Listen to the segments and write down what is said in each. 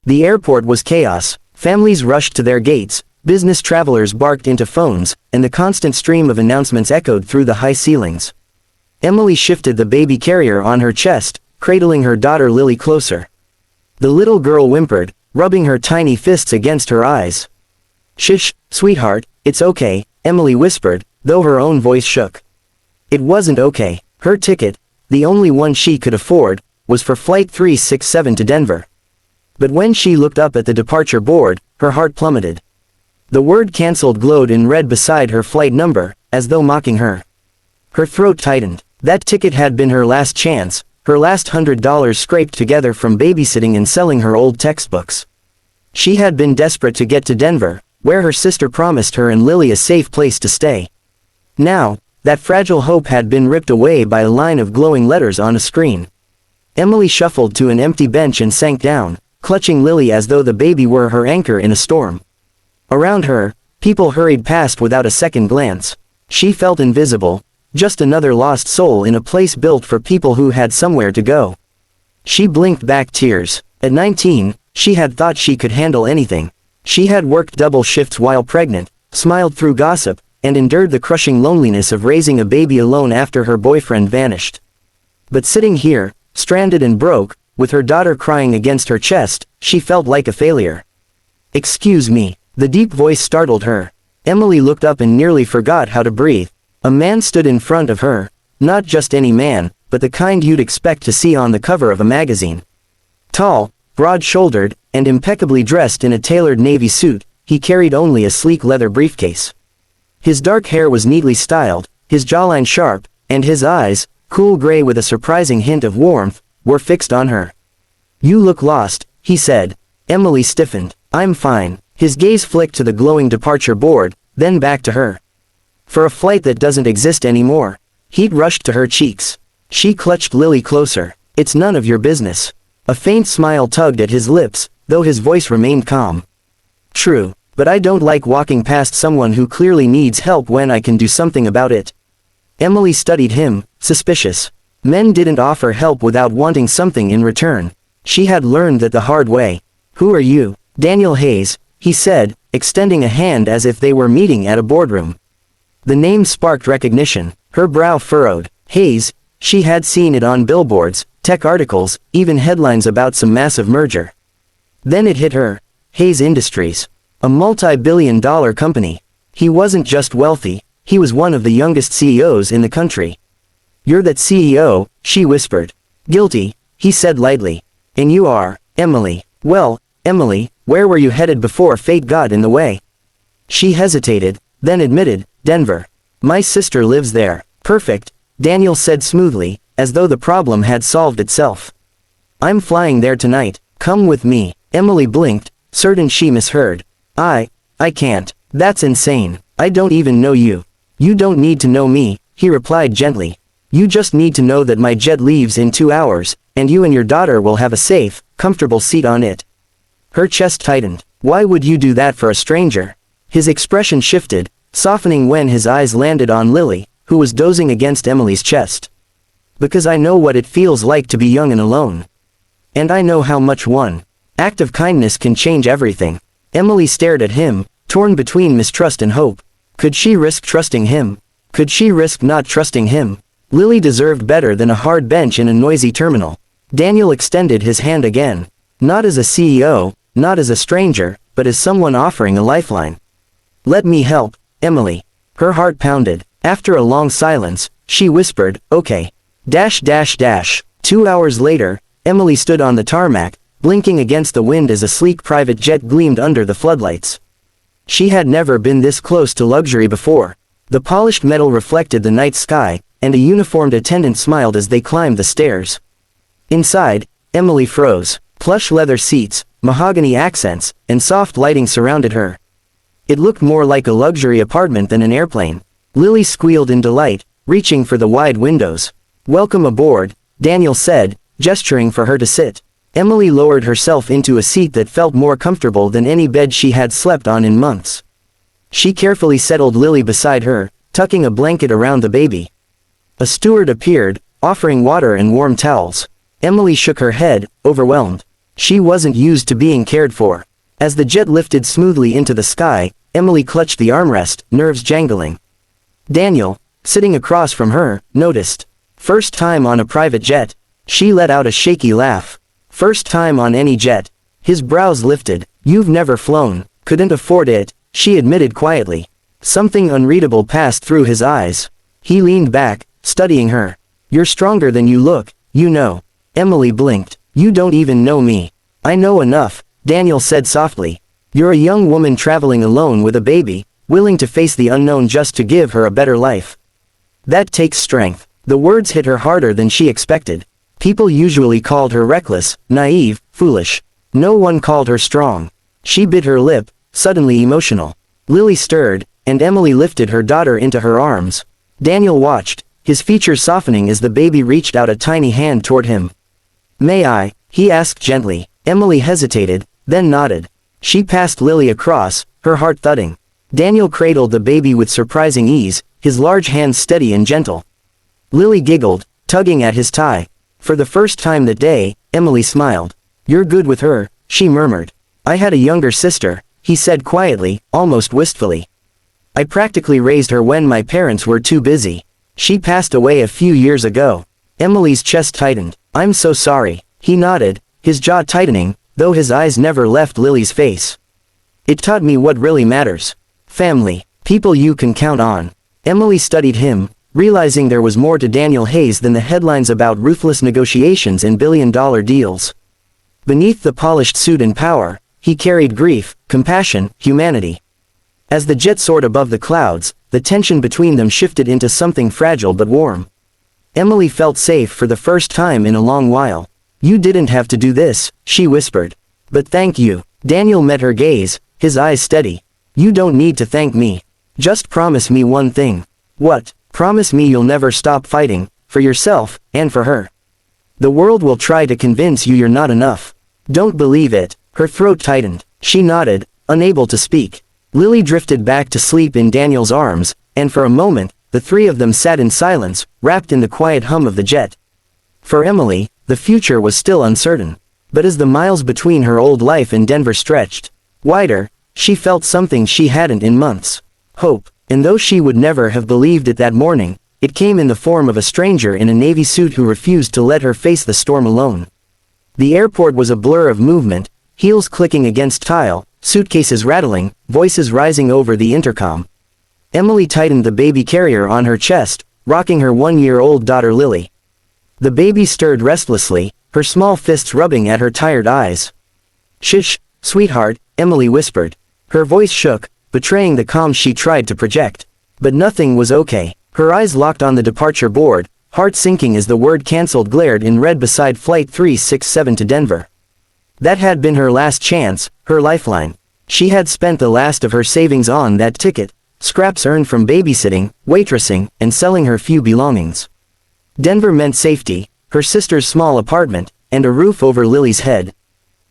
The airport was chaos. Families rushed to their gates, business travelers barked into phones, and the constant stream of announcements echoed through the high ceilings. Emily shifted the baby carrier on her chest, cradling her daughter Lily closer. The little girl whimpered, rubbing her tiny fists against her eyes. "Shush, sweetheart, it's okay," Emily whispered, though her own voice shook. It wasn't okay. Her ticket, the only one she could afford, was for Flight 367 to Denver. But when she looked up at the departure board, her heart plummeted. The word "cancelled" glowed in red beside her flight number, as though mocking her. Her throat tightened. That ticket had been her last chance, her last $100 scraped together from babysitting and selling her old textbooks. She had been desperate to get to Denver, where her sister promised her and Lily a safe place to stay. Now, that fragile hope had been ripped away by a line of glowing letters on a screen. Emily shuffled to an empty bench and sank down, clutching Lily as though the baby were her anchor in a storm. Around her, people hurried past without a second glance. She felt invisible, just another lost soul in a place built for people who had somewhere to go. She blinked back tears. At 19, she had thought she could handle anything. She had worked double shifts while pregnant, smiled through gossip, and endured the crushing loneliness of raising a baby alone after her boyfriend vanished. But sitting here, stranded and broke, with her daughter crying against her chest, she felt like a failure. "Excuse me." The deep voice startled her. Emily looked up and nearly forgot how to breathe. A man stood in front of her, not just any man, but the kind you'd expect to see on the cover of a magazine. Tall, broad-shouldered, and impeccably dressed in a tailored navy suit, he carried only a sleek leather briefcase. His dark hair was neatly styled, his jawline sharp, and his eyes, cool gray with a surprising hint of warmth, were fixed on her. "You look lost," he said. Emily stiffened. "I'm fine." His gaze flicked to the glowing departure board, then back to her. "For a flight that doesn't exist anymore." Heat rushed to her cheeks. She clutched Lily closer. "It's none of your business." A faint smile tugged at his lips, though his voice remained calm. "True, but I don't like walking past someone who clearly needs help when I can do something about it." Emily studied him, suspicious. Men didn't offer help without wanting something in return. She had learned that the hard way. "Who are you?" "Daniel Hayes," he said, extending a hand as if they were meeting at a boardroom. The name sparked recognition. Her brow furrowed. Hayes, she had seen it on billboards, tech articles, even headlines about some massive merger. Then it hit her. Hayes Industries. A multi-billion-dollar company. He wasn't just wealthy, he was one of the youngest CEOs in the country. "You're that CEO," she whispered. "Guilty," he said lightly. "And you are, Emily." "Well, Emily, where were you headed before fate got in the way?" She hesitated, then admitted, "Denver. My sister lives there." "Perfect," Daniel said smoothly, as though the problem had solved itself. "I'm flying there tonight. Come with me." Emily blinked, certain she misheard. I can't. That's insane. I don't even know you." "You don't need to know me," he replied gently. "You just need to know that my jet leaves in 2 hours, and you and your daughter will have a safe, comfortable seat on it." Her chest tightened. "Why would you do that for a stranger?" His expression shifted, softening when his eyes landed on Lily, who was dozing against Emily's chest. "Because I know what it feels like to be young and alone. And I know how much one act of kindness can change everything." Emily stared at him, torn between mistrust and hope. Could she risk trusting him? Could she risk not trusting him? Lily deserved better than a hard bench in a noisy terminal. Daniel extended his hand again. Not as a CEO, not as a stranger, but as someone offering a lifeline. "Let me help, Emily." Her heart pounded. After a long silence, she whispered, "Okay. 2 hours later, Emily stood on the tarmac, blinking against the wind as a sleek private jet gleamed under the floodlights. She had never been this close to luxury before. The polished metal reflected the night sky, and a uniformed attendant smiled as they climbed the stairs. Inside, Emily froze. Plush leather seats, mahogany accents, and soft lighting surrounded her. It looked more like a luxury apartment than an airplane. Lily squealed in delight, reaching for the wide windows. "Welcome aboard," Daniel said, gesturing for her to sit. Emily lowered herself into a seat that felt more comfortable than any bed she had slept on in months. She carefully settled Lily beside her, tucking a blanket around the baby. A steward appeared, offering water and warm towels. Emily shook her head, overwhelmed. She wasn't used to being cared for. As the jet lifted smoothly into the sky, Emily clutched the armrest, nerves jangling. Daniel, sitting across from her, noticed. First time on a private jet. She let out a shaky laugh. First time on any jet. His brows lifted. You've never flown. Couldn't afford it, she admitted quietly. Something unreadable passed through his eyes. He leaned back, studying her. You're stronger than you look, you know. Emily blinked. You don't even know me. I know enough, Daniel said softly. You're a young woman traveling alone with a baby, willing to face the unknown just to give her a better life. That takes strength. The words hit her harder than she expected. People usually called her reckless, naive, foolish. No one called her strong. She bit her lip, suddenly emotional. Lily stirred, and Emily lifted her daughter into her arms. Daniel watched, his features softening as the baby reached out a tiny hand toward him. May I? He asked gently. Emily hesitated, then nodded. She passed Lily across, her heart thudding. Daniel cradled the baby with surprising ease, his large hands steady and gentle. Lily giggled, tugging at his tie. For the first time that day, Emily smiled. You're good with her, she murmured. I had a younger sister, he said quietly, almost wistfully. I practically raised her when my parents were too busy. She passed away a few years ago. Emily's chest tightened. I'm so sorry. He nodded, his jaw tightening, though his eyes never left Lily's face. It taught me what really matters. Family. People you can count on. Emily studied him, realizing there was more to Daniel Hayes than the headlines about ruthless negotiations and billion-dollar deals. Beneath the polished suit and power, he carried grief, compassion, humanity. As the jet soared above the clouds, the tension between them shifted into something fragile but warm. Emily felt safe for the first time in a long while. You didn't have to do this, she whispered. But thank you. Daniel met her gaze, his eyes steady. You don't need to thank me. Just promise me one thing. What? Promise me you'll never stop fighting, for yourself, and for her. The world will try to convince you you're not enough. Don't believe it. Her throat tightened. She nodded, unable to speak. Lily drifted back to sleep in Daniel's arms, and for a moment, the three of them sat in silence, wrapped in the quiet hum of the jet. For Emily, the future was still uncertain. But as the miles between her old life and Denver stretched wider, she felt something she hadn't in months. Hope. And though she would never have believed it that morning, it came in the form of a stranger in a navy suit who refused to let her face the storm alone. The airport was a blur of movement, heels clicking against tile, suitcases rattling, voices rising over the intercom. Emily tightened the baby carrier on her chest, rocking her 1-year-old daughter Lily. The baby stirred restlessly, her small fists rubbing at her tired eyes. Shush, sweetheart, Emily whispered. Her voice shook, betraying the calm she tried to project. But nothing was okay. Her eyes locked on the departure board, heart sinking as the word cancelled glared in red beside Flight 367 to Denver. That had been her last chance, her lifeline. She had spent the last of her savings on that ticket, scraps earned from babysitting, waitressing, and selling her few belongings. Denver meant safety, her sister's small apartment, and a roof over Lily's head.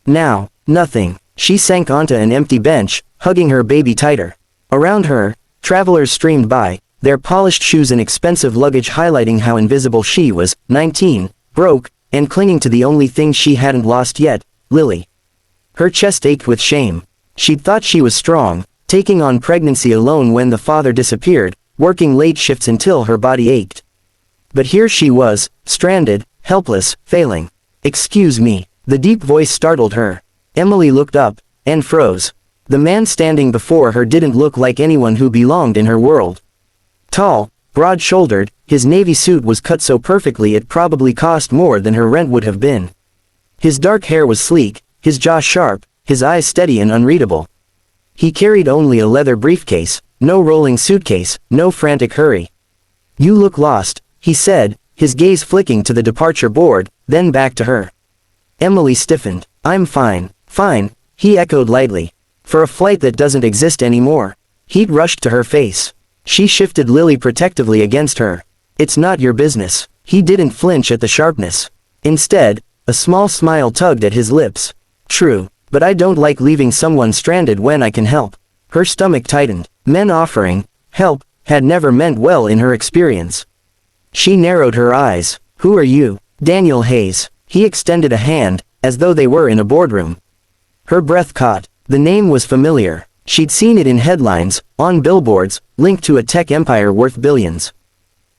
Now, nothing. She sank onto an empty bench, hugging her baby tighter. Around her, travelers streamed by, their polished shoes and expensive luggage highlighting how invisible she was, 19, broke, and clinging to the only thing she hadn't lost yet, Lily. Her chest ached with shame. She'd thought she was strong, taking on pregnancy alone when the father disappeared, working late shifts until her body ached. But here she was, stranded, helpless, failing. Excuse me. The deep voice startled her. Emily looked up, and froze. The man standing before her didn't look like anyone who belonged in her world. Tall, broad-shouldered, his navy suit was cut so perfectly it probably cost more than her rent would have been. His dark hair was sleek, his jaw sharp, his eyes steady and unreadable. He carried only a leather briefcase, no rolling suitcase, no frantic hurry. You look lost, he said, his gaze flicking to the departure board, then back to her. Emily stiffened. I'm fine, fine, he echoed lightly. For a flight that doesn't exist anymore. Heat rushed to her face. She shifted Lily protectively against her. It's not your business. He didn't flinch at the sharpness. Instead, a small smile tugged at his lips. True, but I don't like leaving someone stranded when I can help. Her stomach tightened. Men offering help had never meant well in her experience. She narrowed her eyes. Who are you? Daniel Hayes. He extended a hand, as though they were in a boardroom. Her breath caught. The name was familiar. She'd seen it in headlines, on billboards, linked to a tech empire worth billions.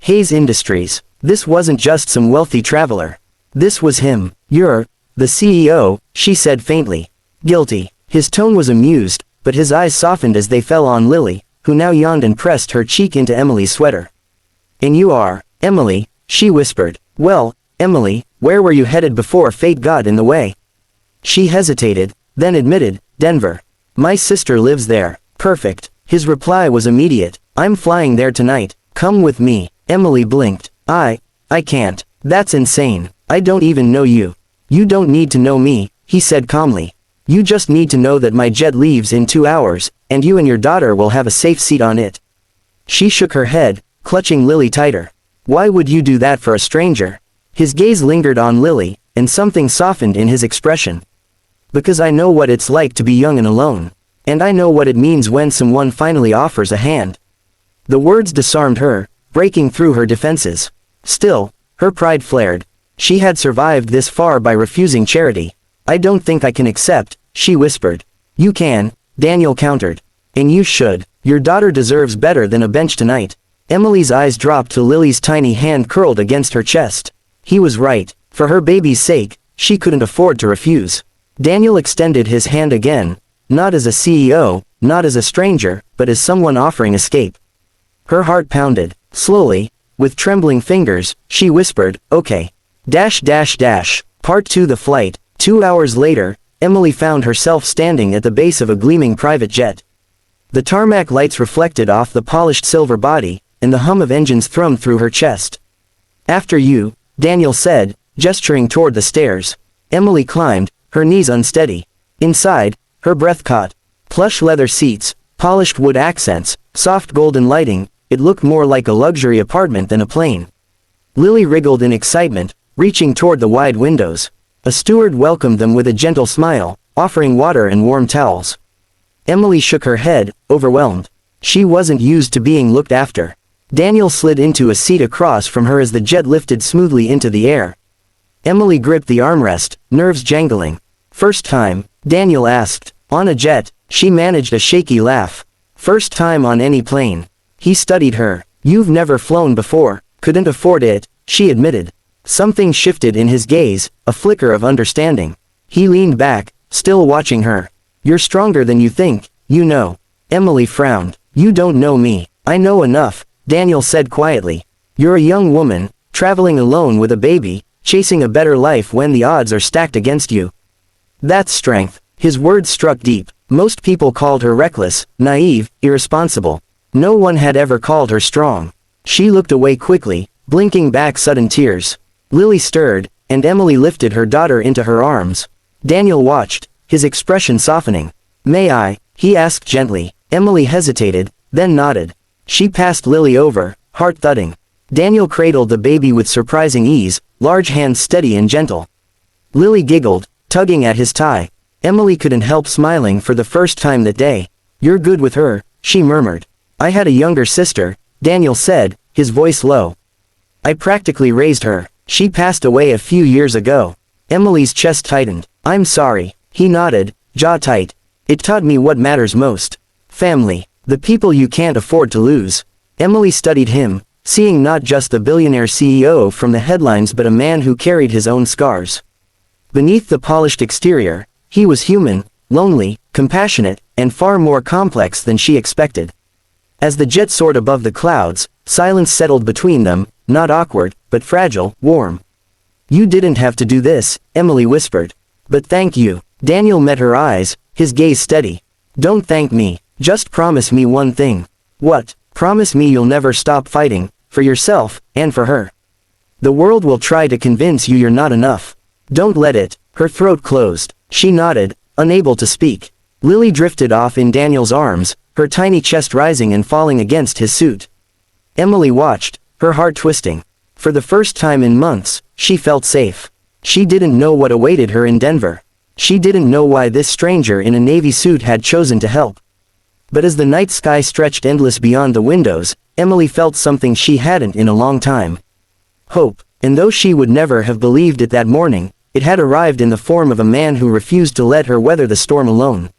Hayes Industries. This wasn't just some wealthy traveler. This was him. "You're the CEO," she said faintly. "Guilty." His tone was amused, but his eyes softened as they fell on Lily, who now yawned and pressed her cheek into Emily's sweater. "And you are, Emily," she whispered. "Well, Emily, where were you headed before fate got in the way?" She hesitated, then admitted, "Denver. My sister lives there." "Perfect." His reply was immediate. "I'm flying there tonight. Come with me." Emily blinked. I can't. That's insane. I don't even know you." "You don't need to know me," he said calmly. "You just need to know that my jet leaves in 2 hours, and you and your daughter will have a safe seat on it." She shook her head, clutching Lily tighter. "Why would you do that for a stranger?" His gaze lingered on Lily, and something softened in his expression. "Because I know what it's like to be young and alone. And I know what it means when someone finally offers a hand." The words disarmed her, breaking through her defenses. Still, her pride flared. She had survived this far by refusing charity. "I don't think I can accept," she whispered. "You can," Daniel countered. "And you should. Your daughter deserves better than a bench tonight." Emily's eyes dropped to Lily's tiny hand curled against her chest. He was right. For her baby's sake, she couldn't afford to refuse. Daniel extended his hand again, not as a CEO, not as a stranger, but as someone offering escape. Her heart pounded. Slowly, with trembling fingers, she whispered, "Okay. Part 2. The flight. 2 hours later, Emily found herself standing at the base of a gleaming private jet. The tarmac lights reflected off the polished silver body, and the hum of engines thrummed through her chest. "After you," Daniel said, gesturing toward the stairs. Emily climbed, her knees unsteady. Inside, her breath caught. Plush leather seats, polished wood accents, soft golden lighting, it looked more like a luxury apartment than a plane. Lily wriggled in excitement, reaching toward the wide windows. A steward welcomed them with a gentle smile, offering water and warm towels. Emily shook her head, overwhelmed. She wasn't used to being looked after. Daniel slid into a seat across from her as the jet lifted smoothly into the air. Emily gripped the armrest, nerves jangling. "First time?" Daniel asked. "On a jet," she managed a shaky laugh. "First time on any plane." He studied her. "You've never flown before." "Couldn't afford it," she admitted. Something shifted in his gaze, a flicker of understanding. He leaned back, still watching her. "You're stronger than you think, you know." Emily frowned. "You don't know me." "I know enough," Daniel said quietly. "You're a young woman, traveling alone with a baby, chasing a better life when the odds are stacked against you. That's strength." His words struck deep. Most people called her reckless, naive, irresponsible. No one had ever called her strong. She looked away quickly, blinking back sudden tears. Lily stirred, and Emily lifted her daughter into her arms. Daniel watched, his expression softening. "May I?" he asked gently. Emily hesitated, then nodded. She passed Lily over, heart thudding. Daniel cradled the baby with surprising ease, large hands steady and gentle. Lily giggled, tugging at his tie. Emily couldn't help smiling for the first time that day. "You're good with her," she murmured. "I had a younger sister," Daniel said, his voice low. "I practically raised her. She passed away a few years ago." Emily's chest tightened. "I'm sorry." He nodded, jaw tight. "It taught me what matters most. Family. The people you can't afford to lose." Emily studied him, seeing not just the billionaire CEO from the headlines but a man who carried his own scars. Beneath the polished exterior, he was human, lonely, compassionate, and far more complex than she expected. As the jet soared above the clouds, silence settled between them, not awkward, but fragile, warm. "You didn't have to do this," Emily whispered. "But thank you." Daniel met her eyes, his gaze steady. "Don't thank me. Just promise me one thing." "What?" "Promise me you'll never stop fighting, for yourself, and for her. The world will try to convince you you're not enough. Don't let it." Her throat closed. She nodded, unable to speak. Lily drifted off in Daniel's arms, her tiny chest rising and falling against his suit. Emily watched, her heart twisting. For the first time in months, she felt safe. She didn't know what awaited her in Denver. She didn't know why this stranger in a navy suit had chosen to help. But as the night sky stretched endless beyond the windows, Emily felt something she hadn't in a long time. Hope. And though she would never have believed it that morning, It had arrived in the form of a man who refused to let her weather the storm alone.